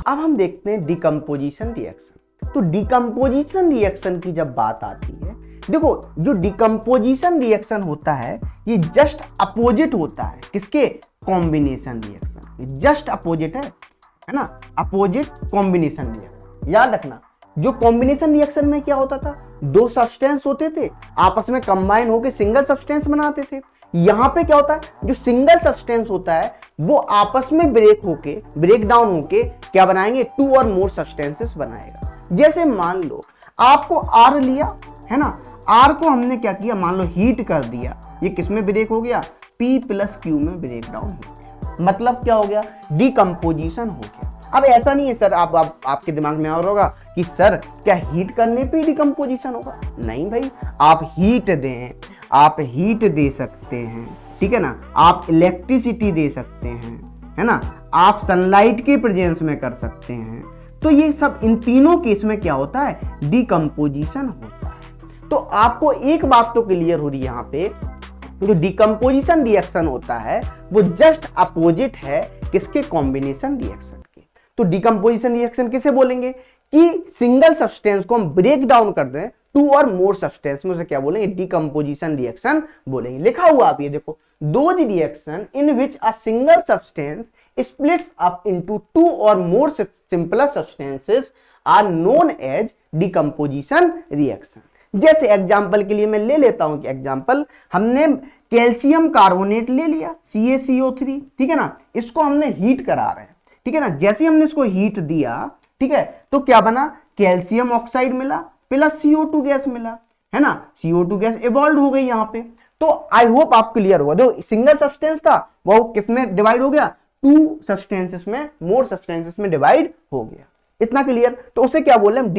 अब हम देखते हैं डिकम्पोजिशन रिएक्शन। तो डिकम्पोजिशन रिएक्शन की जब बात आती है, देखो जो डिकम्पोजिशन रिएक्शन होता है ये जस्ट अपोजिट होता है किसके, कॉम्बिनेशन रिएक्शन। जस्ट अपोजिट है ना, अपोजिट कॉम्बिनेशन रिएक्शन। याद रखना जो कॉम्बिनेशन रिएक्शन में क्या होता था, दो सब्सटेंस होते थे आपस में कंबाइन होकर सिंगल सब्सटेंस बनाते थे। यहां पे क्या होता है, जो सिंगल सब्सटेंस होता है वो आपस में ब्रेक डाउन होके क्या बनाएंगे, टू और मोर सब्सटेंसेस बनाएगा। जैसे मान लो आपको आर लिया है ना, आर को हमने क्या किया, मान लो हीट कर दिया, ये किस में ब्रेक हो गया, P + Q में ब्रेक डाउन हो गया। मतलब क्या हो गया, डिकम्पोजिशन हो गया। अब ऐसा नहीं है सर, आपके दिमाग में और होगा कि सर क्या हीट करने पे डिकम्पोजिशन होगा, नहीं भाई, आप हीट दें, आप हीट दे सकते हैं, ठीक है ना, आप इलेक्ट्रिसिटी दे सकते हैं, है ना, आप सनलाइट के प्रेजेंस में कर सकते हैं। तो ये सब इन तीनों केस में क्या होता है, डिकम्पोजिशन होता है। तो आपको एक बात तो क्लियर हो रही है यहाँ पे, जो डिकम्पोजिशन रिएक्शन होता है वो जस्ट अपोजिट है किसके, कॉम्बिनेशन रिएक्शन के। तो डिकम्पोजिशन रिएक्शन किसे बोलेंगे कि सिंगल सब्सटेंस को हम ब्रेक डाउन कर दें टू और मोर सब्सटेंस में, उसे क्या बोलेंगे, डिकम्पोजिशन रिएक्शन बोलेंगे। लिखा हुआ आप ये देखो, those reaction in which a single substance splits up into two or more simpler substances are known as decomposition reaction। जैसे एग्जांपल के लिए मैं ले लेता हूं कि एग्जांपल हमने कैल्शियम कार्बोनेट ले लिया CaCO3, ठीक है ना, इसको हमने हीट करा रहे हैं, ठीक है ना। जैसे हमने इसको हीट दिया, ठीक है, तो क्या बना, कैल्शियम ऑक्साइड मिला प्लस CO2 गैस मिला, है ना, CO2 गैस इवॉल्व हो गई यहाँ पे। तो आई होप आप क्लियर हुआ, जो सिंगल सब्सटेंस था वो किसमें डिवाइड हो गया, टू सब्सटेंसेस में, मोर सब्सटेंसेस में डिवाइड हो गया। इतना क्लियर। तो उसे क्या बोल रहे हैं,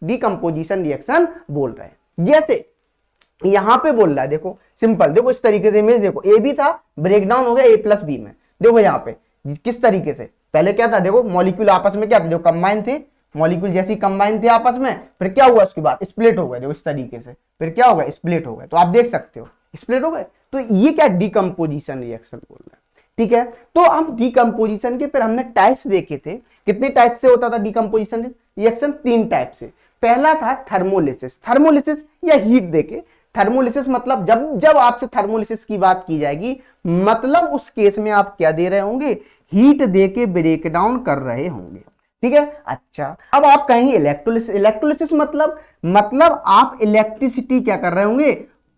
डिकम्पोजिशन रिएक्शन बोल रहे हैं। जैसे यहां पे बोल रहा है, देखो सिंपल, देखो इस तरीके से इमेज देखो, ए भी था ब्रेक डाउन हो गया A + B में। देखो यहाँ पे किस तरीके से, पहले क्या था, देखो मॉलिक्यूल आपस में क्या थे, जो कंबाइन थे, मॉलिक्यूल जैसी कंबाइन थे आपस में, फिर क्या हुआ उसके बाद स्प्लिट हो गए, देखो इस तरीके से, फिर क्या होगा, स्प्लिट हो गए। तो आप देख सकते हो स्प्लिट हो गए। तो ये क्या डिकम्पोजिशन रिएक्शन बोल रहे हैं, ठीक है। तो हम डिकम्पोजिशन के फिर हमने टाइप्स देखे थे, कितने टाइप से होता था डिकम्पोजिशन रिएक्शन, 3 टाइप से। पहला था थर्मोलिसिस, थर्मोलिसिस या हीट देके। थर्मोलिसिस मतलब जब आपसे थर्मोलिसिस की बात की जाएगी, मतलब उस केस में आप क्या दे रहे होंगे, हीट देके ब्रेक डाउन कर रहे होंगे, ठीक है। अच्छा, अब आप कहेंगे इलेक्ट्रोलिसिस, इलेक्ट्रोलिसिस मतलब आप इलेक्ट्रिसिटी क्या कर रहे होंगे,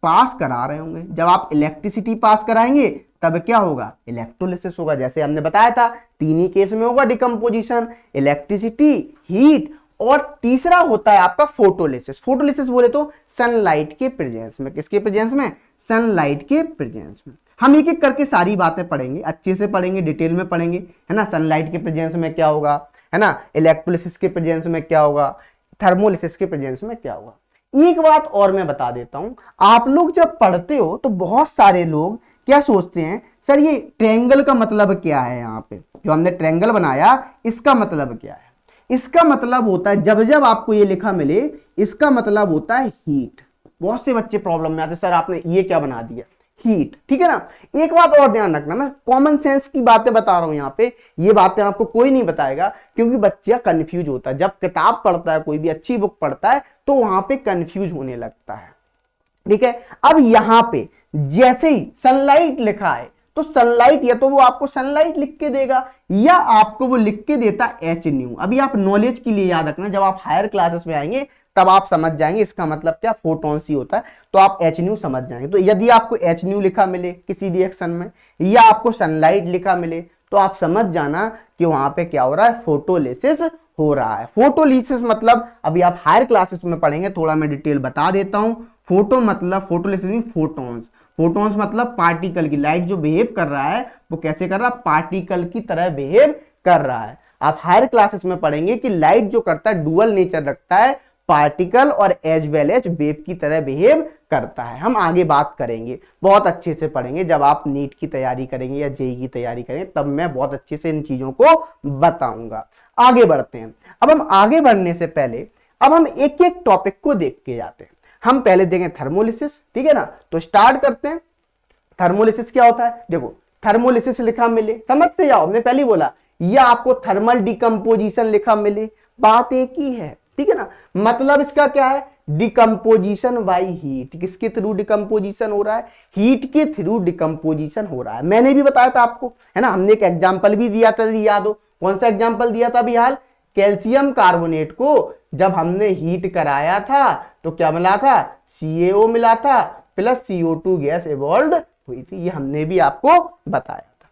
पास करा रहे होंगे। जब आप इलेक्ट्रिसिटी पास कराएंगे तब क्या होगा, इलेक्ट्रोलिसिस होगा। जैसे हमने बताया था 3 ही केस में होगा डिकम्पोजिशन, इलेक्ट्रिसिटी, हीट, और तीसरा होता है आपका फोटोलिसिस। फोटोलिसिस बोले तो सनलाइट के प्रेजेंस में, किसके प्रेजेंस में, सनलाइट के प्रेजेंस में। हम एक एक करके सारी बातें पढ़ेंगे, अच्छे से पढ़ेंगे, डिटेल में पढ़ेंगे, है ना। सनलाइट के प्रेजेंस में क्या होगा, है ना, इलेक्ट्रोलिसिस के प्रेजेंस में क्या होगा, थर्मोलिसिस के प्रेजेंस में क्या होगा। एक बात और मैं बता देता हूं, आप लोग जब पढ़ते हो तो बहुत सारे लोग क्या सोचते हैं, सर ये ट्रायंगल का मतलब क्या है, यहाँ पे जो हमने ट्रायंगल बनाया इसका मतलब क्या है। इसका मतलब होता है, जब जब आपको ये लिखा मिले, इसका मतलब होता है हीट। बहुत से बच्चे प्रॉब्लम में आते, सर आपने ये क्या बना दिया, हीट, ठीक है ना। एक बात और ध्यान रखना, मैं कॉमन सेंस की बातें बता रहा हूं यहाँ पे, ये बातें आपको कोई नहीं बताएगा, क्योंकि बच्चा कंफ्यूज होता है। जब किताब पढ़ता है, कोई भी अच्छी बुक पढ़ता है, तो वहां पे कंफ्यूज होने लगता है, ठीक है। अब यहां पे जैसे ही सनलाइट लिखा है, तो सनलाइट या तो वो आपको सनलाइट लिख के देगा, या आपको वो लिख के देता HNu। अभी आप नॉलेज के लिए याद रखना, जब आप हायर क्लासेस में आएंगे तब आप समझ जाएंगे इसका मतलब क्या, फोटॉन्स ही होता है, तो आप HNu समझ जाएंगे। तो यदि आपको HNu लिखा मिले किसी रिएक्शन में, या आपको सनलाइट लिखा मिले, तो आप समझ जाना कि वहां पे क्या हो रहा है, फोटोलिसिस हो रहा है। फोटोलिसिस मतलब अभी आप हायर क्लासेस में पढ़ेंगे, थोड़ा मैं डिटेल बता देता हूं। फोटो मतलब फोटोलिसिस मीन फोटॉन्स, फोटॉन्स मतलब पार्टिकल की, लाइट जो बिहेव कर रहा है वो कैसे कर रहा है, पार्टिकल की तरह बिहेव कर रहा है। आप हायर क्लासेस में पढ़ेंगे कि लाइट जो करता है डुअल नेचर रखता है, पार्टिकल और एज वेल एज वेव की तरह बिहेव करता है। हम आगे बात करेंगे, बहुत अच्छे से पढ़ेंगे, जब आप नीट की तैयारी करेंगे या जेईई की तैयारी करेंगे तब मैं बहुत अच्छे से इन चीजों को बताऊंगा। आगे बढ़ते हैं। अब हम आगे बढ़ने से पहले अब हम एक एक टॉपिक को देख के जाते हैं। हम पहले देखें थर्मोलिसिस, ठीक है ना। तो स्टार्ट करते हैं। थर्मोलिसिस क्या होता है, देखो थर्मोलिसिस लिखा मिले, समझते जाओ, मैं पहले ही बोला या आपको थर्मल डिकम्पोजिशन लिखा मिले, बात एक ही है, ठीक है ना। मतलब इसका क्या है, डिकम्पोजिशन बाय हीट। किसके थ्रू डिकम्पोजिशन हो रहा है, हीट के थ्रू डिकम्पोजिशन हो रहा है। मैंने भी बताया था आपको, है ना, हमने एक एग्जांपल भी दिया था, याद हो, कौन सा एग्जांपल दिया था बिहाल, कैल्शियम कार्बोनेट को जब हमने हीट कराया था तो क्या मिला था, CaO मिला था प्लस CO2 गैस इवॉल्व हुई थी, ये हमने भी आपको बताया था।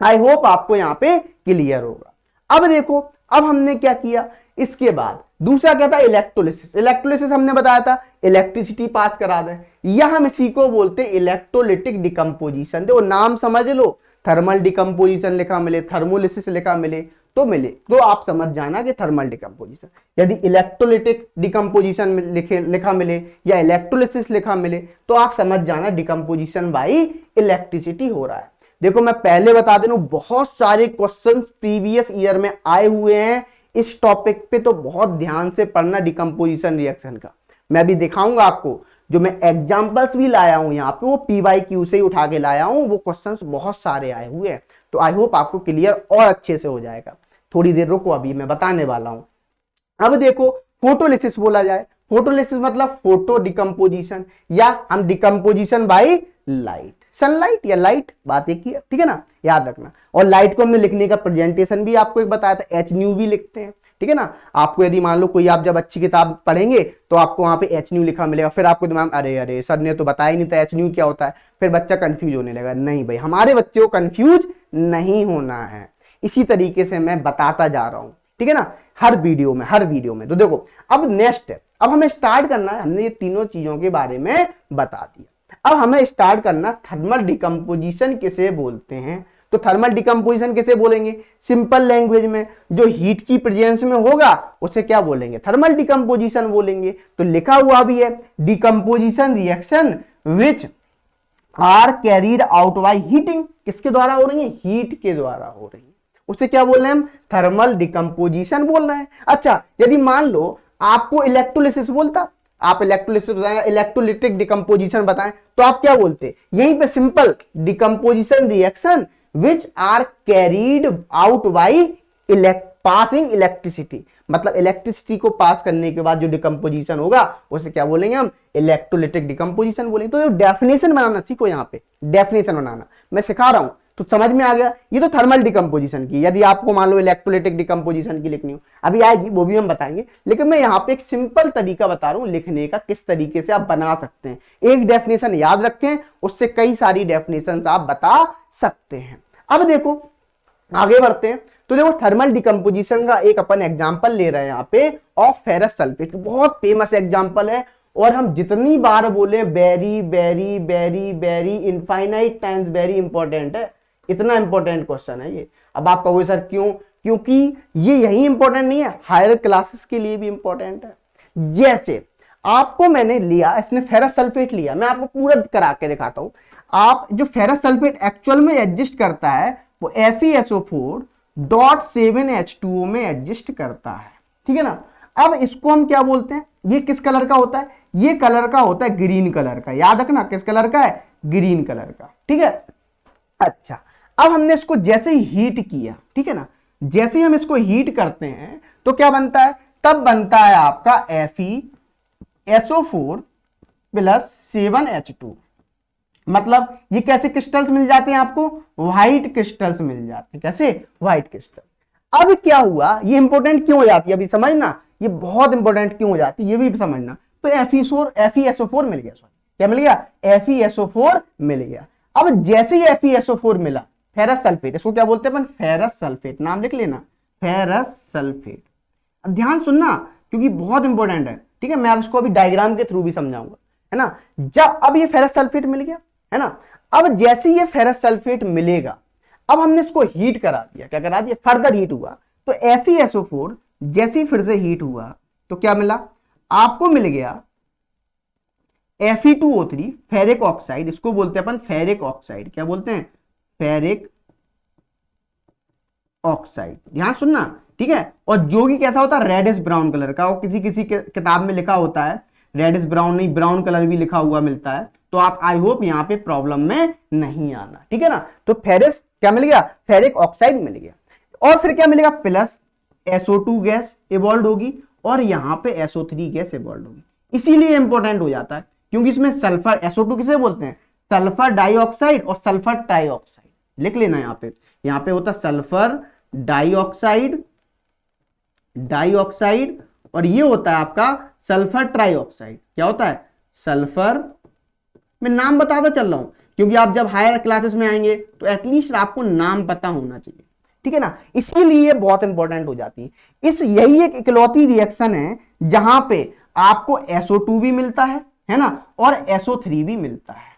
आई होप आपको यहां पे क्लियर होगा। अब देखो, अब हमने क्या किया, इसके बाद दूसरा क्या था, इलेक्ट्रोलिसिस। इलेक्ट्रोलिसिस हमने बताया था इलेक्ट्रिसिटी पास करा दें, या हम इसी को बोलते हैं इलेक्ट्रोलिटिक डिकम्पोजिशन। देखो नाम समझ लो, थर्मल डिकम्पोजिशन लिखा मिले, थर्मोलिसिस लिखा मिले तो मिले, तो आप समझ जाना कि थर्मल डिकम्पोजिशन। यदि इलेक्ट्रोलिटिक डिकम्पोजिशन लिखा मिले या इलेक्ट्रोलिसिस लिखा मिले तो आप समझ जाना डिकम्पोजिशन बाय इलेक्ट्रिसिटी हो रहा है। देखो मैं पहले बता दे दूं, बहुत सारे क्वेश्चन प्रीवियस ईयर में आए हुए हैं इस टॉपिक पे, तो बहुत ध्यान से पढ़ना डिकम्पोजिशन रिएक्शन का। मैं भी दिखाऊंगा आपको, जो मैं एग्जांपल्स भी लाया हूं यहाँ पे वो PYQ से ही उठा के लाया हूं, वो क्वेश्चंस बहुत सारे आए हुए हैं, तो आई होप आपको क्लियर और अच्छे से हो जाएगा। थोड़ी देर रुको, अभी मैं बताने वाला हूं। अब देखो फोटोलिसिस बोला जाए, फोटोलिसिस मतलब फोटो डिकम्पोजिशन, या हम डिकम्पोजिशन बाय लाइट, सनलाइट या लाइट, बात एक ही है, ठीक है ना, याद रखना। और लाइट को हमने लिखने का प्रेजेंटेशन भी आपको एक बताया था, HNU भी लिखते हैं, ठीक है ना। आपको यदि मान लो कोई, आप जब अच्छी किताब पढ़ेंगे तो आपको वहां पे HNU लिखा मिलेगा, फिर आपको दिमाग अरे अरे सर ने तो बताया ही नहीं था HNU क्या होता है, फिर बच्चा कंफ्यूज होने लगा। नहीं भाई, हमारे बच्चे को कंफ्यूज नहीं होना है, इसी तरीके से मैं बताता जा रहा हूं, ठीक है ना, हर वीडियो में। तो देखो अब नेक्स्ट है, अब हमें स्टार्ट करना है, हमने ये तीनों चीजों के बारे में बता दिया, अब हमें स्टार्ट करना थर्मल डिकम्पोजिशन किसे बोलते हैं। तो थर्मल डिकम्पोजिशन किसे बोलेंगे, सिंपल लैंग्वेज में जो हीट की प्रेजेंस में होगा उसे क्या बोलेंगे, थर्मल डिकम्पोजिशन बोलेंगे। तो लिखा हुआ भी है decomposition reaction which are carried out by heating. किसके द्वारा हो रही है, हीट के द्वारा हो रही है, उसे क्या बोल रहे हैं हम, थर्मल डिकम्पोजिशन बोल रहे हैं। अच्छा, यदि मान लो आपको इलेक्ट्रोलिसिस बोलता, आप इलेक्ट्रोलिसिस बताएं, इलेक्ट्रोलिटिक डिकम्पोजिशन बताएं, तो आप क्या बोलते, यहीं पे simple decomposition reaction which are carried out by passing electricity. मतलब इलेक्ट्रिसिटी को पास करने के बाद जो डिकम्पोजिशन होगा उसे क्या बोलेंगे हम, इलेक्ट्रोलिटिक डिकम्पोजिशन बोलेंगे। तो डेफिनेशन बनाना सीखो, यहाँ पे डेफिनेशन बनाना मैं सिखा रहा हूं, तो समझ में आ गया। ये तो थर्मल डिकम्पोजिशन की, यदि आपको मान लो इलेक्ट्रोलिटिक डिकम्पोजिशन की लिखनी हो, अभी आएगी वो भी हम बताएंगे, लेकिन मैं यहाँ पे एक सिंपल तरीका बता रहा हूँ लिखने का, किस तरीके से आप बना सकते हैं। एक डेफिनेशन याद रखें, उससे कई सारी डेफिनेशन आप बता सकते हैं। अब देखो आगे बढ़ते हैं, तो देखो थर्मल डिकम्पोजिशन का एक अपन एग्जांपल ले रहे हैं यहाँ पे ऑफ फेरस सल्फेट, बहुत फेमस एग्जांपल है, और हम जितनी बार बोले very very very very infinite times very important है, इतना इंपॉर्टेंट क्वेश्चन है ये। अब आप कहोगे सर क्यों, क्योंकि ये यही इंपॉर्टेंट नहीं है, हायर क्लासेस के लिए भी इंपॉर्टेंट है। जैसे आपको मैंने लिया, इसने फेरस सल्फेट लिया, मैं आपको पूरा करा के दिखाता हूं। आप जो फेरस सल्फेट एक्चुअल में एडजस्ट करता है वो FeSO4.7H2O में एडजस्ट करता है, ठीक है ना। अब इसको हम क्या बोलते हैं, ये किस कलर का होता है, ये कलर का होता है ग्रीन कलर का, याद रखना किस कलर का है, ग्रीन कलर का, ठीक है। अच्छा, अब हमने इसको जैसे ही हीट किया, ठीक है ना, जैसे ही हम इसको हीट करते हैं तो क्या बनता है, तब बनता है आपका FeSO4 प्लस 7H2। मतलब ये कैसे क्रिस्टल्स मिल जाते हैं आपको, व्हाइट क्रिस्टल्स मिल जाते हैं, कैसे, व्हाइट क्रिस्टल। अब क्या हुआ, ये इंपॉर्टेंट क्यों हो जाती है, अभी समझना, ये बहुत इंपॉर्टेंट क्यों हो जाती है ये भी समझना। तो FeSO4 मिल गया, सॉरी क्या मिल गया, FeSO4 मिल गया। अब जैसे ही FeSO4 मिला, फेरस सल्फेट, इसको क्या बोलते हैं अपन, फेरस सल्फेट, नाम लिख लेना, फेरस सल्फेट। अब ध्यान सुनना क्योंकि बहुत इंपॉर्टेंट है, ठीक है, मैं अब इसको अभी डायग्राम के थ्रू भी समझाऊंगा, है ना। जब अब ये फेरस सल्फेट मिल गया, है ना, अब जैसे ये फेरस सल्फेट मिलेगा, अब हमने इसको हीट करा दिया, क्या करा दिया, फर्दर हीट हुआ, तो FeSO4 जैसे ही फिर से हीट हुआ तो क्या मिला, आपको मिल गया Fe2O3 फेरिक ऑक्साइड, इसको बोलते हैं अपन फेरिक ऑक्साइड, क्या बोलते हैं, फेरिक ऑक्साइड, ध्यान सुनना, ठीक है। और जो कि कैसा होता है, रेडिश ब्राउन कलर का, और किसी किसी किताब में लिखा होता है रेडिश ब्राउन, नहीं ब्राउन कलर भी लिखा हुआ मिलता है, तो आप आई होप यहाँ पे प्रॉब्लम में नहीं आना, ठीक है ना। तो फेरिस क्या मिल गया, फेरिक ऑक्साइड मिल गया। और फिर क्या मिलेगा, प्लस SO2 गैस इवॉल्व होगी और यहां पे SO3 गैस इवॉल्व होगी। इसीलिए इंपॉर्टेंट हो जाता है क्योंकि इसमें सल्फर, SO2 किसे बोलते हैं, सल्फर डाइऑक्साइड और सल्फर ट्राइऑक्साइड, लिख लेना यहां पे होता सल्फर डाइऑक्साइड, डाइऑक्साइड, और ये होता है आपका सल्फर ट्राइऑक्साइड। क्या होता है, सल्फर, मैं नाम बताता चल रहा हूं क्योंकि आप जब हायर क्लासेस में आएंगे तो एटलीस्ट आपको नाम पता होना चाहिए, ठीक है ना, इसीलिए बहुत इंपॉर्टेंट हो जाती है। यही एक इकलौती रिएक्शन है जहां पे आपको SO2 भी मिलता है ना, और SO3 भी मिलता है,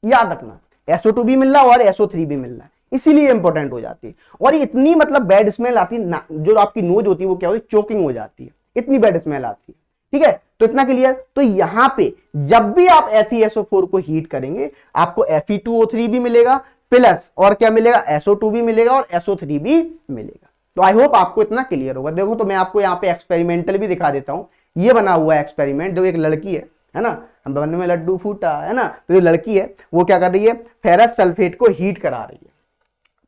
याद रखना, SO2 भी मिल रहा है और SO3 भी मिल रहा है, इसीलिए इंपॉर्टेंट हो जाती है। और इतनी मतलब बैड स्मेल आती है, जो आपकी नोज होती है वो क्या होती है, चोकिंग हो जाती है, इतनी बैड स्मेल आती है, ठीक है। तो इतना क्लियर। तो यहां पे जब भी आप FeSO4 को हीट करेंगे आपको Fe2O3 भी मिलेगा, प्लस और क्या मिलेगा, SO2 भी मिलेगा और SO3 भी मिलेगा। तो आई होप आपको इतना क्लियर होगा। देखो तो मैं आपको यहाँ पे एक्सपेरिमेंटल भी दिखा देता हूं। ये बना हुआ है एक्सपेरिमेंट, जो एक लड़की है ना, हम बनने में लड्डू फूटा, है ना, तो जो लड़की है वो क्या कर रही है, फेरस सल्फेट को हीट करा रही है।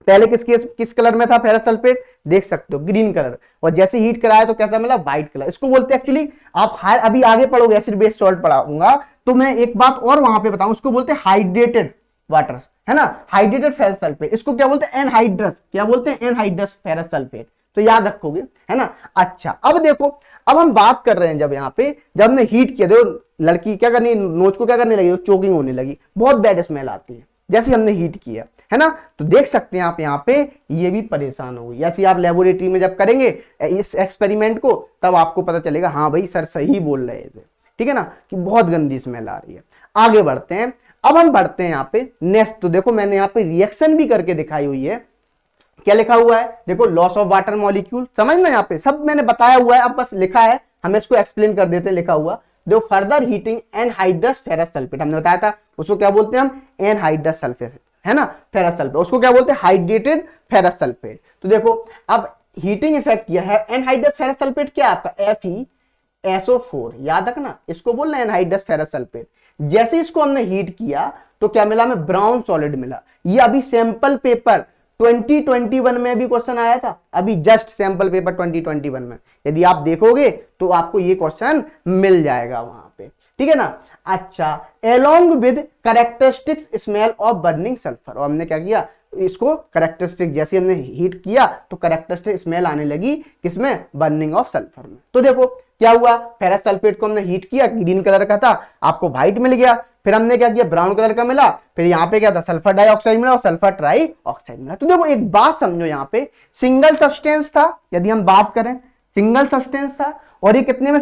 पहले किस कलर में था फेरस सल्फेट, देख सकते हो ग्रीन कलर, और जैसे हीट कराया तो कैसा मिला, व्हाइट कलर। इसको बोलते हैं एक्चुअली, आप अभी आगे पढ़ोगे, एसिड बेस सॉल्ट पढ़ाऊंगा तो मैं एक बात और वहां पे बताऊं, उसको बोलते हैं हाइड्रेटेड वाटर, है ना, हाइड्रेटेड फेरस सल्फेट। इसको क्या बोलते हैं, एनहाइड्रस, क्या बोलते हैं, एनहाइड्रस फेरस सल्फेट। तो याद रखोगे, है ना। अच्छा अब देखो, अब हम बात कर रहे हैं जब यहाँ पे जब हमने हीट किया, देखो लड़की क्या करनी, नोज को क्या करने लगी, चोकिंग होने लगी, बहुत बैड स्मेल आती है जैसे हमने हीट किया, है ना। तो देख सकते हैं आप यहाँ पे ये भी परेशान हो गई। ऐसे आप लेबोरेटरी में जब करेंगे इस एक्सपेरिमेंट को तब आपको पता चलेगा हाँ भाई सर सही बोल रहे थे, ठीक है ना, कि बहुत गंदी स्मेल आ रही है। आगे बढ़ते हैं, अब हम बढ़ते हैं यहाँ पे नेक्स्ट। तो देखो मैंने यहाँ पे रिएक्शन भी करके दिखाई हुई है, क्या लिखा हुआ है, देखो लॉस ऑफ वाटर मॉलिक्यूल, समझना यहाँ पे सब मैंने बताया हुआ है, अब बस लिखा है, हम इसको एक्सप्लेन कर देते हैं। लिखा हुआ देखो, further heating anhydrous ferrous sulphate, हमने बताया था उसको क्या बोलते हैं हम, एनहाइड्रस सल्फेट, है ना, फेरस सल्फेट, उसको क्या बोलते हैं, हाइड्रेटेड फेरस सल्फेट। तो देखो अब हीटिंग इफेक्ट किया है एनहाइड्रस फेरस सल्फेट, क्या आपका FeSO4, याद रखना, इसको बोल रहे हैं एनहाइड्रस फेरस सल्फेट। जैसे इसको हमने हीट किया तो क्या मिला हमें, ब्राउन सॉलिड मिला। ये अभी सैंपल पेपर 2021 में भी क्वेश्चन आया था, अभी जस्ट सैंपल पेपर 2021 में, यदि आप देखोगे तो आपको ये क्वेश्चन मिल जाएगा वहां पे, ठीक है ना। अच्छा, along with characteristics smell of burning sulphur, और हमने क्या किया, इसको कैरेक्टरिस्टिक, जैसे हमने हीट किया तो कैरेक्टरिस्टिक स्मेल आने लगी किसमें, बर्निंग ऑफ सल्फर में। तो देखो क्या हुआ, फेरस सल्फेट को हमने हीट किया, ग्रीन कलर का था, आपको व्हाइट मिल गया, फिर हमने क्या किया, ब्राउन कलर का मिला, फिर यहाँ पे क्या था, सल्फर डाइऑक्साइड मिला और सल्फर ट्राई ऑक्साइड मिला। तो देखो एक बात समझो, यहाँ पे सिंगल सब्सटेंस था, यदि हम बात करें सिंगल सब्सटेंस था, और ये कितने में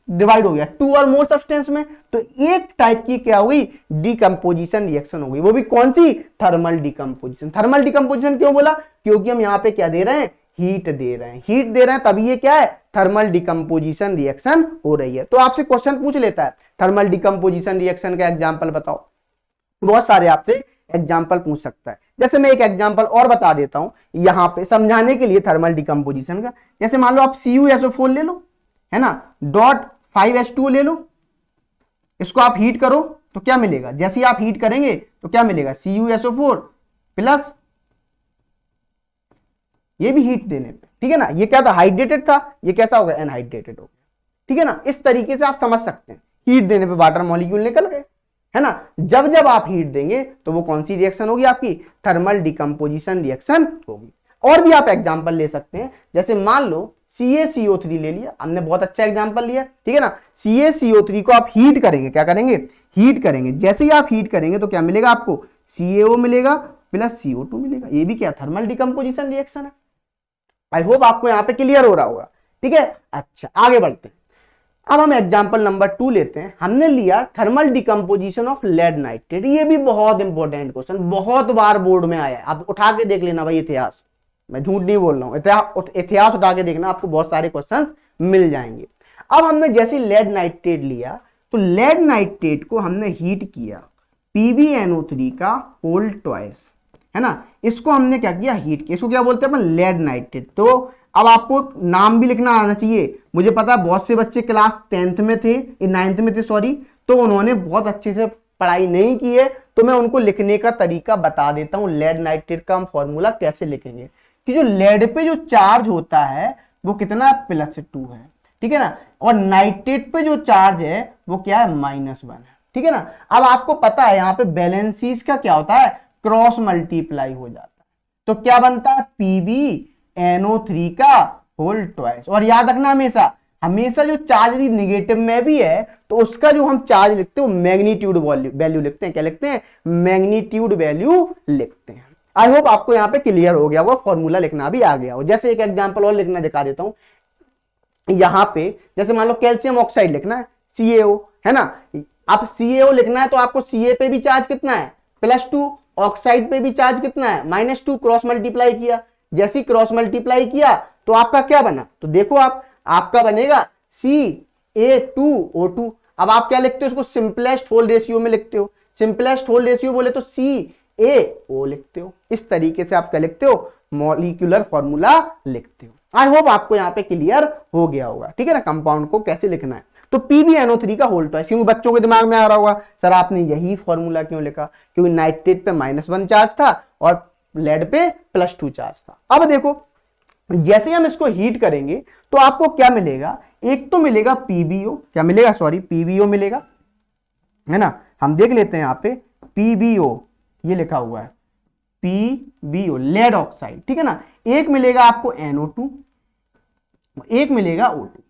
डिवाइड हो गया, 2 और मोर सब्सटेंस में, तो एक टाइप की क्या हो गई, डिकम्पोजिशन रिएक्शन हो गई। वो भी कौन सी, थर्मल डिकम्पोजिशन। थर्मल डिकम्पोजिशन क्यों बोला, क्योंकि हम यहाँ पे क्या दे रहे हैं, हीट दे रहे हैं, हीट दे रहे हैं, तभी ये क्या है, थर्मल डिकम्पोजिशन रिएक्शन हो रही है। तो आपसे क्वेश्चन पूछ लेता है थर्मल डिकम्पोजिशन रिएक्शन का एग्जांपल बताओ, बहुत सारे आपसे एग्जांपल पूछ सकता है। जैसे मैं एक एग्जांपल और बता देता हूं यहां पे समझाने के लिए थर्मल डिकम्पोजिशन का। जैसे मान लो आप CuSO4 ले लो, है ना, .5H2 ले लो, इसको आप हीट करो तो क्या मिलेगा, जैसे आप हीट करेंगे तो क्या मिलेगा, CuSO4 प्लस, ये भी हीट देने पे, ठीक है ना, ये क्या था, हाइड्रेटेड था, ये कैसा होगा, एनहाइड्रेटेड हो गया, ठीक है ना। इस तरीके से आप समझ सकते हैं, हीट देने पे वाटर मॉलिक्यूल निकल गए, है ना। जब जब आप हीट देंगे तो वो कौन सी रिएक्शन होगी आपकी, थर्मल डिकम्पोजिशन रिएक्शन होगी। और भी आप एग्जांपल ले सकते हैं, जैसे मान लो CaCO3 ले लिया, हमने बहुत अच्छा एग्जांपल लिया, ठीक है ना। CaCO3 को आप हीट करेंगे, क्या करेंगे, हीट करेंगे, जैसे ही आप हीट करेंगे तो क्या मिलेगा आपको, CaO मिलेगा प्लस CO2 मिलेगा, ये भी क्या थर्मल डिकम्पोजिशन रिएक्शन है। आई होप आपको यहां पे क्लियर हो रहा होगा, ठीक है। अच्छा आगे बढ़ते हैं, अब हम एग्जांपल नंबर 2 लेते हैं। हमने लिया thermal decomposition of lead nitrate, ये भी बहुत इंपॉर्टेंट क्वेश्चन, बहुत बार बोर्ड में आया है, आप उठा के देख लेना भाई, इतिहास, मैं झूठ नहीं बोल रहा हूं, इतिहास उठा के देखना, आपको बहुत सारे क्वेश्चंस मिल जाएंगे। अब हमने जैसे लेड नाइट्रेट लिया तो लेड नाइट्रेट को हमने हीट किया, PbNO3 का होल ट्वाइस, है ना, इसको हमने क्या किया, हीट किया, इसको क्या बोलते हैं अपन, लेड नाइट्रेट। तो अब आपको नाम भी लिखना आना चाहिए, मुझे पता है बहुत से बच्चे क्लास 10th में थे, 9th में थे सॉरी, तो उन्होंने बहुत अच्छे से पढ़ाई नहीं की है, तो मैं उनको लिखने का तरीका बता देता हूं, लेड नाइट्रेट का हम फॉर्मूला कैसे लिखेंगे। कि जो लेड पे जो चार्ज होता है वो कितना +2 है, ठीक है ना, और नाइट्रेट पे जो चार्ज है वो क्या है -1 है, ठीक है ना। अब आपको पता है यहाँ पे वैलेंसीज का क्या होता है, क्रॉस मल्टीप्लाई हो जाता है, तो क्या बनता है PbNO3 का होल ट्वाइस। और याद रखना हमेशा हमेशा जो चार्ज निगेटिव में भी है तो उसका जो हम चार्ज लिखते हैं वो मैग्नीट्यूड वैल्यू लिखते हैं, क्या लिखते हैं, मैग्नीट्यूड वैल्यू लिखते हैं। आई होप आपको यहाँ पे क्लियर हो गया वो फॉर्मूला लिखना भी आ गया हो। जैसे एक एग्जांपल और लिखना दिखा देता हूं, यहाँ पे जैसे मान लो कैल्शियम ऑक्साइड लिखना है CaO, है ना। आप CaO लिखना है तो आपको Ca पे भी चार्ज कितना है +2, ऑक्साइड पे भी चार्ज कितना है -2, क्रॉस मल्टीप्लाई किया, जैसे क्रॉस मल्टीप्लाई किया तो आपका क्या बना, तो देखो आपका बनेगा CA2O2। अब आप क्या लिखते हो, इसको सिंपलेस्ट होल रेशियो में लिखते हो, सिंपलेस्ट होल रेशियो बोले तो CaO लिखते हो। इस तरीके से आप क्या लिखते हो, मॉलिक्यूलर फॉर्मूला लिखते हो। आई होप आपको यहाँ पे क्लियर हो गया होगा, ठीक है ना, कंपाउंड को कैसे लिखना है। तो PbNO3 का होल ट्वाइस, क्योंकि बच्चों के दिमाग में आ रहा होगा सर आपने यही फॉर्मूला क्यों लिखा, क्योंकि नाइट्रेट पे -1 चार्ज था और लेड पे +2 चार्ज था। अब देखो जैसे हम इसको हीट करेंगे तो आपको क्या मिलेगा, एक तो मिलेगा PbO, क्या मिलेगा, सॉरी PbO मिलेगा, है ना। हम देख लेते हैं यहाँ पे PbO ये लिखा हुआ है PbO लेड ऑक्साइड, ठीक है ना। एक मिलेगा आपको NO2, एक मिलेगा O2।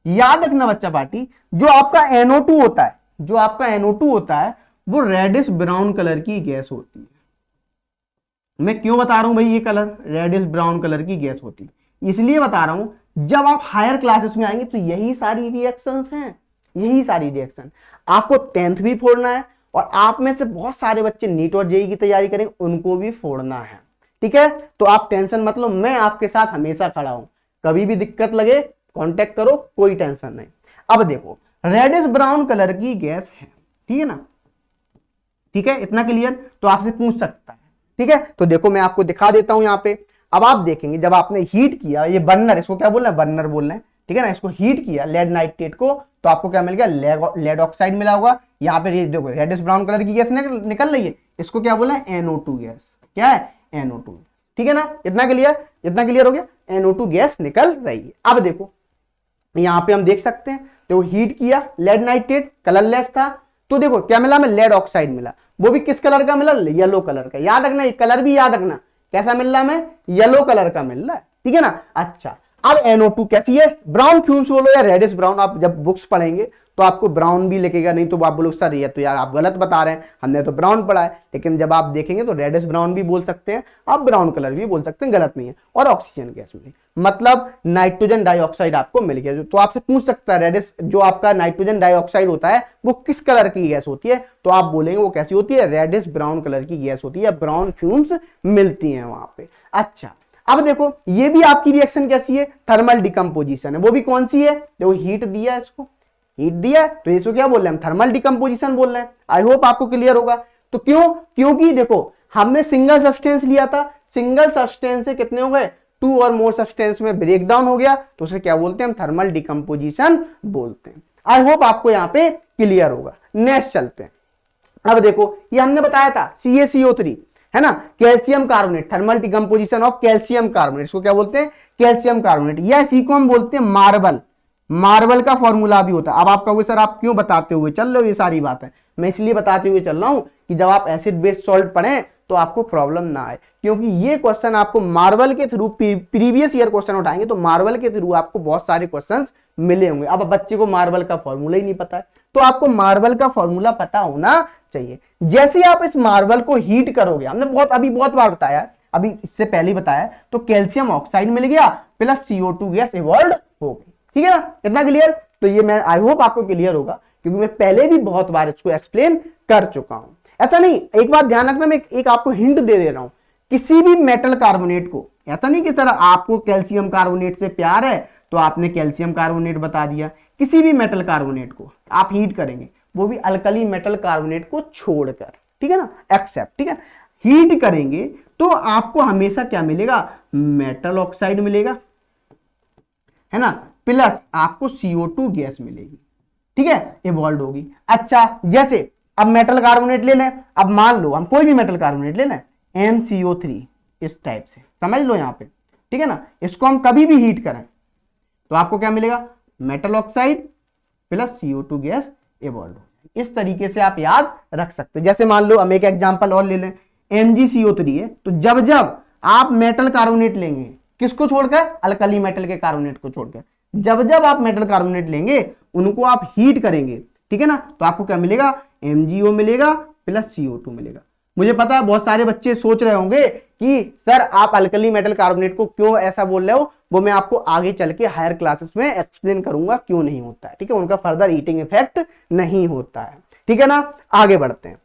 याद रखना बच्चा पार्टी, जो आपका NO2 होता है, जो आपका NO2 होता है वो रेडिश ब्राउन कलर की गैस होती है। मैं क्यों बता रहा हूं भाई ये कलर रेडिश ब्राउन कलर की गैस होती है, इसलिए बता रहा हूं जब आप हायर क्लासेस में आएंगे तो यही सारी रिएक्शंस हैं, यही सारी रिएक्शन आपको 10th भी फोड़ना है, और आप में से बहुत सारे बच्चे नीट और जेई की तैयारी करेंगे उनको भी फोड़ना है, ठीक है। तो आप टेंशन मत लो, मैं आपके साथ हमेशा खड़ा हूं, कभी भी दिक्कत लगे कांटेक्ट करो, कोई टेंशन नहीं। अब देखो रेडिश ब्राउन कलर की गैस है, ठीक है ना, ठीक है, इतना क्लियर। तो आपसे पूछ सकता है, ठीक है, तो देखो मैं आपको दिखा देता हूं यहाँ पे। अब आप देखेंगे जब आपने हीट किया, ये बर्नर, इसको क्या बोल रहे हैं, बर्नर बोल रहे हैं, ठीक है ना, इसको हीट किया लेड नाइट्रेट को, तो आपको क्या मिल गया, लेड ऑक्साइड मिला होगा। यहाँ पे देखो रेडिश ब्राउन कलर की गैस निकल रही है, इसको क्या बोला है, NO2 गैस, क्या है, NO2, ठीक है ना, इतना क्लियर हो गया, NO2 गैस निकल रही है। अब देखो यहाँ पे हम देख सकते हैं, तो हीट किया लेड नाइट्रेट, कलरलेस था, तो देखो क्या मिला, हमें लेड ऑक्साइड मिला, वो भी किस कलर का मिला, येलो कलर का। याद रखना ये कलर भी याद रखना, कैसा मिल रहा है, हमें येलो कलर का मिल रहा है, ठीक है ना। अच्छा अब NO2 कैसी है, ब्राउन फ्यूम्स बोलो या रेडिश ब्राउन, आप जब बुक्स पढ़ेंगे तो आपको ब्राउन भी लिखेगा, नहीं तो आप बोलोगे सर ये तो यार आप गलत बता रहे हैं, हमने तो ब्राउन पढ़ा है। लेकिन जब आप देखेंगे तो रेडिश ब्राउन भी बोल सकते हैं, आप ब्राउन कलर भी बोल सकते हैं, गलत नहीं है। और ऑक्सीजन गैस मिली, मतलब नाइट्रोजन डाइऑक्साइड आपको मिल गया। तो आपसे पूछ सकता है रेडिश, जो आपका नाइट्रोजन डाइऑक्साइड होता है वो किस कलर की गैस होती है, तो आप बोलेंगे वो कैसी होती है, रेडिश ब्राउन कलर की गैस होती है, ब्राउन फ्यूम्स मिलती है वहां पे। अच्छा अब देखो ये भी आपकी रिएक्शन कैसी है, थर्मल डिकम्पोजिशन है, वो भी कौन सी है, देखो हीट दिया है, इसको हीट दिया है तो इसको क्या बोल रहे हैं, हम थर्मल डिकम्पोजिशन बोल रहे हैं। आई होप आपको क्लियर होगा। तो क्योंकि देखो हमने सिंगल सब्सटेंस लिया था, सिंगल सब्सटेंस से कितने हो गए, 2 और मोर सब्सटेंस में ब्रेक डाउन हो गया, तो उसे क्या बोलते हैं, हम थर्मल डिकम्पोजिशन बोलते हैं। आई होप आपको यहाँ पे क्लियर होगा। नेक्स्ट चलते हैं। अब देखो ये हमने बताया था CaCO3, है ना, calcium carbonate, thermal decomposition of calcium carbonate, इसको क्या बोलते हैं, कैल्शियम कार्बोनेट, या इसी को हम बोलते हैं मार्बल। मार्बल का फॉर्मूला भी होता है। अब आप कहोगे सर आप क्यों बताते हुए चल रहे हो ये सारी बातें, मैं इसलिए बताते हुए चल रहा हूं कि जब आप एसिड बेस्ड सॉल्ट पढ़ें तो आपको प्रॉब्लम ना आए, क्योंकि ये क्वेश्चन आपको मार्बल के थ्रू, प्रीवियस ईयर क्वेश्चन उठाएंगे तो मार्बल के थ्रू आपको बहुत सारे क्वेश्चन मिले होंगे। अब बच्चे को मार्बल का फॉर्मूला ही नहीं पता है, तो आपको मार्बल का फॉर्मूला पता होना चाहिए। जैसे आप इस मार्बल को हीट करोगे, हमने बहुत बार बताया, अभी इससे पहले बताया, तो कैल्शियम ऑक्साइड मिल गया प्लस CO2 गैस इवॉल्व हो गई, ठीक है ना, इतना क्लियर। तो ये मैं आई होप आपको क्लियर होगा, क्योंकि मैं पहले भी बहुत बार इसको एक्सप्लेन कर चुका हूं। ऐसा नहीं, एक बात ध्यान रखना, मैं एक आपको हिंट दे रहा हूं, किसी भी मेटल कार्बोनेट को, ऐसा नहीं कि सर आपको कैल्शियम कार्बोनेट से प्यार है तो आपने कैल्शियम कार्बोनेट बता दिया, किसी भी मेटल कार्बोनेट को आप हीट करेंगे, वो भी अल्कली मेटल कार्बोनेट को छोड़कर, ठीक है ना, एक्सेप्ट, ठीक है, हीट करेंगे तो आपको हमेशा क्या मिलेगा, मेटल ऑक्साइड मिलेगा, है ना, प्लस आपको CO2 गैस मिलेगी, ठीक है, इवॉल्व होगी। अच्छा जैसे अब मेटल कार्बोनेट ले लें, अब मान लो हम कोई भी मेटल कार्बोनेट ले लें, MCO3, इस टाइप से समझ लो, यहाँ पे ठीक है ना, इसको हम कभी भी हीट करें तो आपको क्या मिलेगा, metal oxide plus CO2 gas evolve. इस तरीके से आप याद रख सकते हैं। जैसे मान लो हम एक एग्जांपल और ले लें, MgCO3 है, तो जब जब आप मेटल कार्बोनेट लेंगे, किसको छोड़कर, अल्कली मेटल के कार्बोनेट को छोड़कर, जब जब आप मेटल कार्बोनेट लेंगे उनको आप हीट करेंगे, ठीक है ना, तो आपको क्या मिलेगा, MgO मिलेगा प्लस CO2 मिलेगा। मुझे पता है बहुत सारे बच्चे सोच रहे होंगे कि सर आप अल्कली मेटल कार्बोनेट को क्यों ऐसा बोल रहे हो, वो मैं आपको आगे चल के हायर क्लासेस में एक्सप्लेन करूंगा क्यों नहीं होता है, ठीक है, उनका फर्दर हीटिंग इफेक्ट नहीं होता है, ठीक है ना। आगे बढ़ते हैं,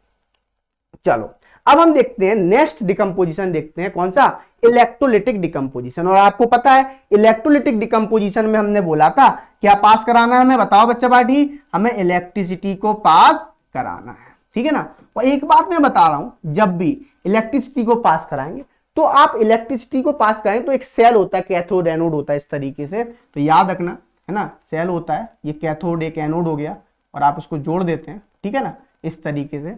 चलो अब हम देखते हैं नेक्स्ट डिकम्पोजिशन, देखते हैं कौन सा, इलेक्ट्रोलिटिक डिकम्पोजिशन। और आपको पता है इलेक्ट्रोलिटिक डिकम्पोजिशन में हमने बोला था क्या पास कराना है हमें, बताओ बच्चा पार्टी, हमें इलेक्ट्रिसिटी को पास कराना है, ठीक है ना। और एक बात मैं बता रहा हूं, जब भी इलेक्ट्रिसिटी को पास कराएंगे तो आप इलेक्ट्रिसिटी को पास करें तो एक सेल होता है, कैथोड एनोड होता है, इस तरीके से, तो याद रखना है ना, सेल होता है, ये कैथोड एक एनोड हो गया और आप इसको जोड़ देते हैं, ठीक है ना, इस तरीके से,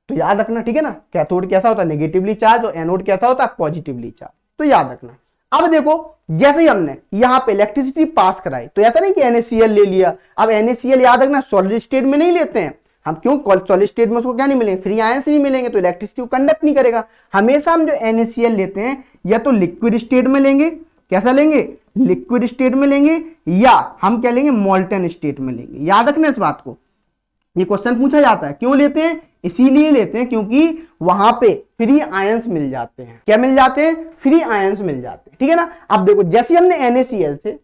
तो याद रखना, ठीक है ना, कैथोड कैसा होता है, नेगेटिवली चार्ज, और एनोड कैसा होता है, पॉजिटिवली चार्ज, तो याद रखना। अब देखो जैसे ही हमने यहाँ पे इलेक्ट्रिसिटी पास कराई तो ऐसा नहीं कि NaCl ले लिया, अब NaCl याद रखना सॉलिड स्टेट में नहीं लेते हैं हम, क्यों, सॉलिड स्टेट में उसको क्या नहीं मिलेंगे, फ्री आयंस नहीं मिलेंगे, तो इलेक्ट्रिसिटी को कंडक्ट नहीं करेगा। हमेशा हम जो NaCl लेते हैं या तो लिक्विड स्टेट में लेंगे, कैसा लेंगे, लिक्विड स्टेट में लेंगे, या हम क्या लेंगे, मोल्टन स्टेट में लेंगे। याद रखना इस बात को, ये क्वेश्चन पूछा जाता है, क्यों लेते हैं, इसीलिए लेते हैं क्योंकि वहां पे फ्री आयंस मिल जाते हैं, क्या मिल जाते हैं, फ्री आयंस मिल जाते हैं, ठीक है ना। अब देखो जैसे हमने NaCl से,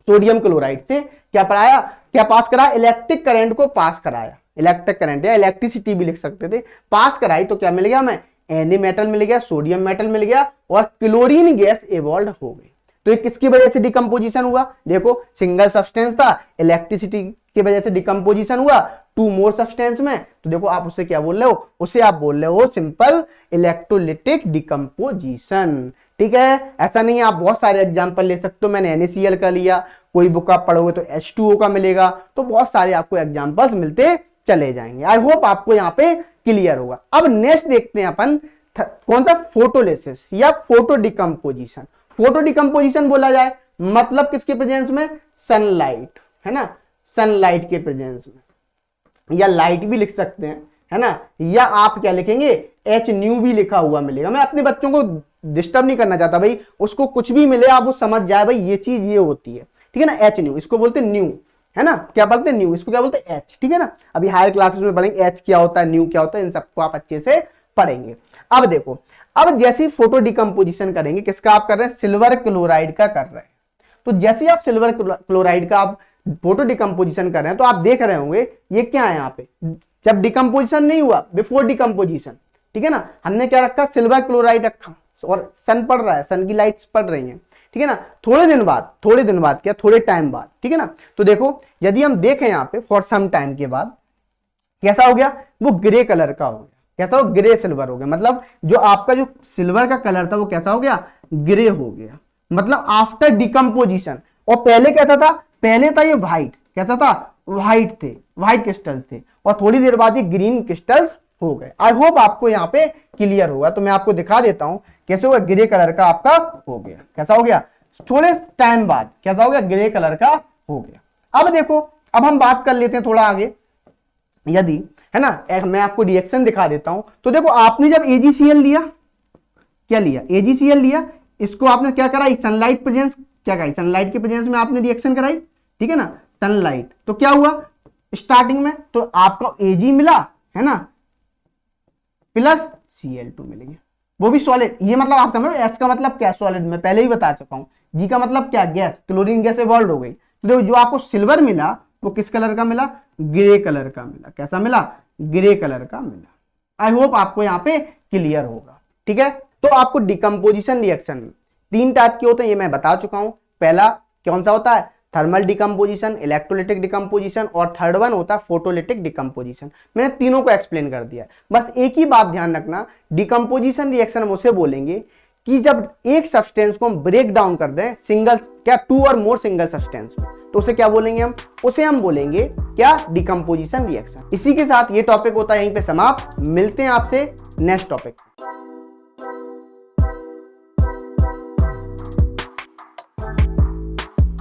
सोडियम क्लोराइड से क्या पढ़ाया, क्या पास करा, इलेक्ट्रिक करंट को पास कराया, इलेक्ट्रिक करंट या इलेक्ट्रिसिटी भी लिख सकते थे, पास कराई तो क्या मिल गया हमें, Na मेटल मिल गया, सोडियम मेटल मिल गया और क्लोरीन गैस इवॉल्व हो गई। तो ये किसकी वजह से डिकम्पोजिशन हुआ, देखो सिंगल सब्सटेंस था, इलेक्ट्रिसिटी की वजह से डिकम्पोजिशन हुआ, टू मोर सब्सटेंस में, तो देखो आप उससे क्या बोल रहे हो, उसे आप बोल रहे हो सिंपल इलेक्ट्रोलिटिक डिकम्पोजिशन, ठीक है। ऐसा नहीं है, आप बहुत सारे एग्जांपल ले सकते हो, मैंने NaCl का लिया, कोई बुक आप पढ़ोगे तो H2O का मिलेगा, तो बहुत सारे आपको एग्जांपल्स मिलते चले जाएंगे। आई होप आपको यहाँ पे क्लियर होगा। अब नेक्स्ट देखते हैं अपन कौन सा, फोटोलिसिस या फोटो डिकम्पोजिशन। फोटो डिकम्पोजिशन बोला जाए मतलब किसके प्रेजेंस में, सनलाइट, है ना, सनलाइट के प्रेजेंस में, या लाइट भी लिख सकते हैं, है ना, या आप क्या लिखेंगे, H भी लिखा हुआ मिलेगा। मैं अपने बच्चों को डिस्टर्ब नहीं करना चाहता भाई, उसको कुछ भी मिले आप वो समझ जाए भाई ये चीज ये होती है, ठीक है ना। H इसको बोलते हैं न्यू, है ना, क्या बोलते हैं न्यू, इसको क्या बोलते हैं H, ठीक है ना। अभी हायर क्लासेस में पढ़ेंगे H क्या होता है, न्यू क्या होता है, इन सबको आप अच्छे से पढ़ेंगे। अब देखो, अब जैसे फोटो डिकम्पोजिशन करेंगे, किसका आप कर रहे हैं, सिल्वर क्लोराइड का कर रहे हैं, तो जैसे आप सिल्वर क्लोराइड का आप फोटो डिकम्पोजिशन कर रहे हैं तो आप देख रहे होंगे ये क्या है, यहाँ पे जब डिकम्पोजिशन नहीं हुआ, बिफोर डिकम्पोजिशन, ठीक है ना, हमने क्या रखा, सिल्वर क्लोराइड रखा और सन पड़ रहा है, सन की लाइट्स पड़ रही हैं, ठीक है ना। थोड़े दिन बाद क्या, थोड़े टाइम बाद, ठीक है ना, तो देखो यदि हम देखें यहाँ पे फॉर सम टाइम के बाद कैसा हो गया, वो ग्रे कलर का हो गया, कैसा हो, ग्रे सिल्वर हो गया, मतलब जो आपका जो सिल्वर का कलर था वो कैसा हो गया, ग्रे हो गया, मतलब आफ्टर डिकम्पोजिशन। और पहले कैसा था, पहले था ये व्हाइट, कैसा था, व्हाइट थे, व्हाइट क्रिस्टल्स थे, और थोड़ी देर बाद ये ग्रीन क्रिस्टल्स हो गए। आई होप आपको यहाँ पे क्लियर होगा, तो मैं आपको दिखा देता हूं कैसे हुआ, ग्रे कलर का आपका हो गया, कैसा हो गया, थोड़े टाइम बाद कैसा हो गया, ग्रे कलर का हो गया। अब देखो, अब हम बात कर लेते हैं थोड़ा आगे, यदि, है ना, मैं आपको रिएक्शन दिखा देता हूं। तो देखो आपने जब AgCl लिया, क्या लिया, AgCl लिया, इसको आपने क्या करा, सनलाइट प्रेजेंस, क्या करा, सनलाइट के प्रेजेंस में आपने रिएक्शन कराई, ठीक है ना, सनलाइट, तो क्या हुआ स्टार्टिंग में, तो आपको Ag मिला, है ना, प्लस Cl2 मिलेंगे, वो भी सॉलिड। ये मतलब आप समझ, S का मतलब क्या, सॉलिड, में पहले ही बता चुका हूं। G का मतलब क्या, गैस, क्लोरीन गैस इवॉल्व हो गई। तो जो आपको सिल्वर मिला वो किस कलर का मिला, ग्रे कलर का मिला, कैसा मिला, ग्रे कलर का मिला। आई होप आपको यहाँ पे क्लियर होगा, ठीक है। तो आपको डिकम्पोजिशन रिएक्शन 3 टाइप के होते हैं, ये मैं बता चुका हूं। पहला कौन सा होता है, थर्मल डिकम्पोजिशन, इलेक्ट्रोलिटिक डिकम्पोजिशन, और थर्ड वन होता है फोटोलिटिक डिकम्पोजिशन। मैंने तीनों को एक्सप्लेन कर दिया। बस एक ही बात ध्यान रखना, डिकम्पोजिशन रिएक्शन हम उसे बोलेंगे कि जब एक सब्सटेंस को हम ब्रेक डाउन कर दें सिंगल, क्या 2 और मोर सिंगल सब्सटेंस में, तो उसे क्या बोलेंगे हम, उसे हम बोलेंगे क्या, डिकम्पोजिशन रिएक्शन। इसी के साथ ये टॉपिक होता है यहीं पे समाप्त। मिलते हैं आपसे नेक्स्ट टॉपिक।